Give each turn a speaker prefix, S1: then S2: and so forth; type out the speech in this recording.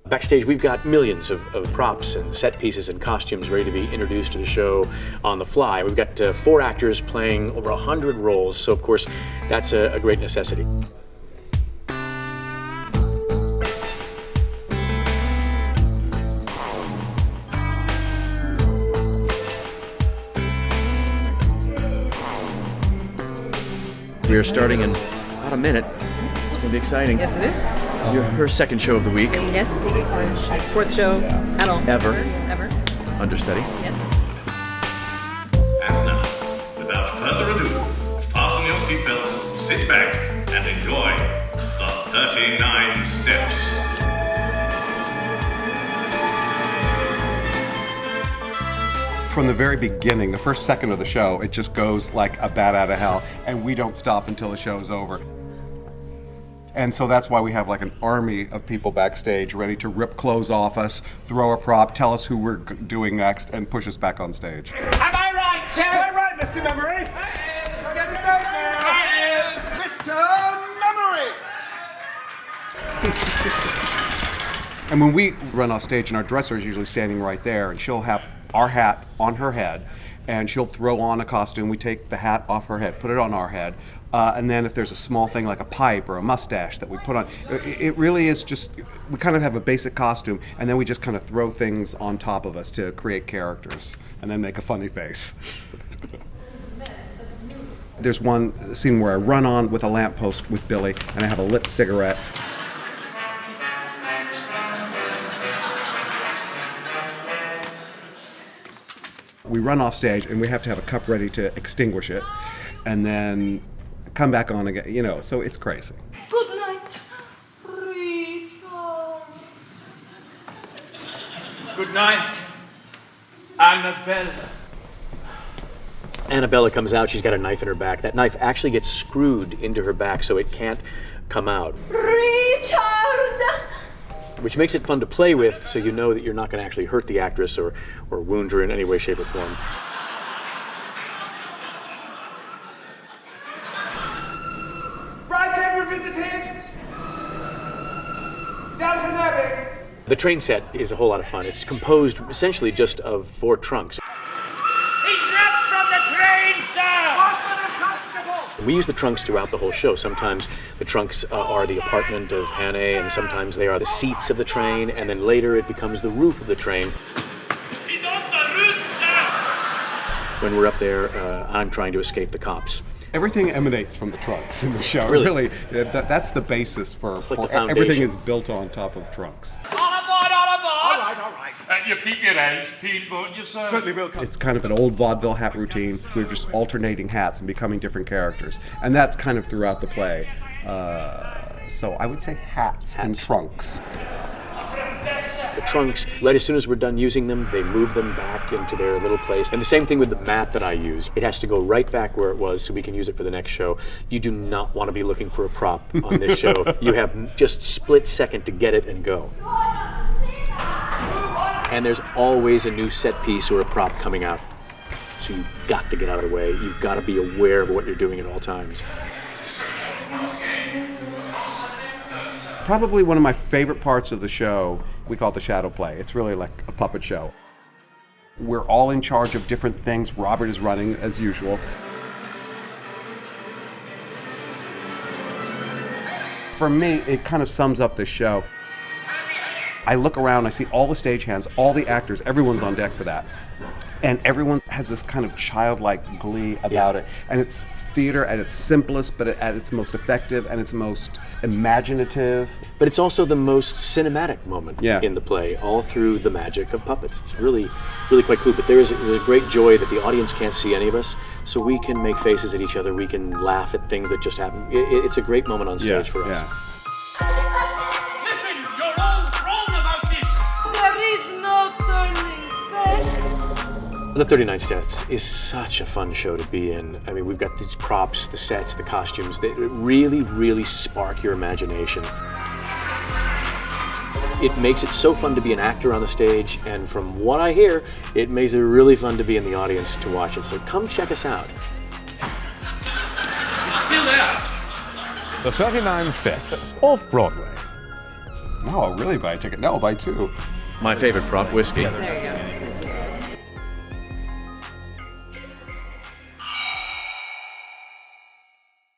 S1: Backstage, we've got millions of props and set pieces and costumes ready to be introduced to the show on the fly. We've got 4 actors playing over 100 roles, so of course, that's a great necessity. We are starting in about a minute. It's going to be exciting.
S2: Yes, it is.
S1: Her second show of the week.
S2: Yes. 4th show at all.
S1: Ever.
S2: Ever.
S1: Understudy.
S2: Yes.
S3: And now, without further ado, fasten your seatbelts, sit back, and enjoy the 39 Steps.
S4: From the very beginning, the first second of the show, it just goes like a bat out of hell, and we don't stop until the show's over. And so that's why we have like an army of people backstage ready to rip clothes off us, throw a prop, tell us who we're doing next, and push us back on stage.
S5: Am I right, sir?
S6: Quite right, Mr. Memory. Get his name now. Mr. Memory.
S4: And when we run off stage, and our dresser is usually standing right there, and she'll have our hat on her head, and she'll throw on a costume. We take the hat off her head, put it on our head, and then if there's a small thing like a pipe or a mustache that we put on, it really is just, we kind of have a basic costume, and then we just kind of throw things on top of us to create characters, and then make a funny face. There's one scene where I run on with a lamppost with Billy, and I have a lit cigarette. We run off stage, and we have to have a cup ready to extinguish it, and then come back on again, you know, so it's crazy.
S7: Good night, Richard.
S5: Good night, Annabella.
S1: Annabella comes out, she's got a knife in her back. That knife actually gets screwed into her back so it can't come out.
S7: Richard!
S1: Which makes it fun to play with, so you know that you're not going to actually hurt the actress or wound her in any way, shape, or form.
S6: Brideshead revisited. Downton Abbey.
S1: The train set is a whole lot of fun. It's composed essentially just of 4 trunks.
S5: He's left from the train, sir!
S6: One minute, Constable.
S1: We use the trunks throughout the whole show. Sometimes the trunks are the apartment of Hannah, and sometimes they are the seats of the train, and then later it becomes the roof of the train.
S5: He's on the roof, sir!
S1: When we're up there, I'm trying to escape the cops.
S4: Everything emanates from the trunks in the show.
S1: Really?
S4: That's the basis for
S1: like the
S4: everything
S1: foundation.
S4: is built on top of trunks.
S5: All aboard, all aboard!
S6: All right, all right.
S5: You keep your eyes peeled, won't you, sir?
S6: Certainly will come.
S4: It's kind of an old vaudeville hat routine. We're just alternating hats and becoming different characters. And that's kind of throughout the play. So I would say hats and trunks.
S1: The trunks, right as soon as we're done using them, they move them back into their little place. And the same thing with the mat that I use. It has to go right back where it was so we can use it for the next show. You do not want to be looking for a prop on this show. You have just split second to get it and go. And there's always a new set piece or a prop coming out. So you've got to get out of the way. You've got to be aware of what you're doing at all times.
S4: Probably one of my favorite parts of the show, we call it the shadow play. It's really like a puppet show. We're all in charge of different things. Robert is running as usual. For me, it kind of sums up this show. I look around, I see all the stagehands, all the actors, everyone's on deck for that. And everyone has this kind of childlike glee about it. And it's theater at its simplest, but at its most effective and its most imaginative.
S1: But it's also the most cinematic moment
S4: Yeah.
S1: in the play, all through the magic of puppets. It's really, really quite cool. But there's a great joy that the audience can't see any of us, so we can make faces at each other. We can laugh at things that just happen. It's a great moment on stage for us.
S5: Listen, you're all wrong about this!
S7: There is no turning back.
S1: The 39 Steps is such a fun show to be in. I mean, we've got these props, the sets, the costumes that really, really spark your imagination. It makes it so fun to be an actor on the stage, and from what I hear, it makes it really fun to be in the audience to watch it. So come check us out.
S5: It's still there!
S8: The 39 Steps, Off-Broadway.
S4: No, I'll really buy a ticket. No, I'll buy two.
S1: My favorite prop, whiskey.
S2: There you go.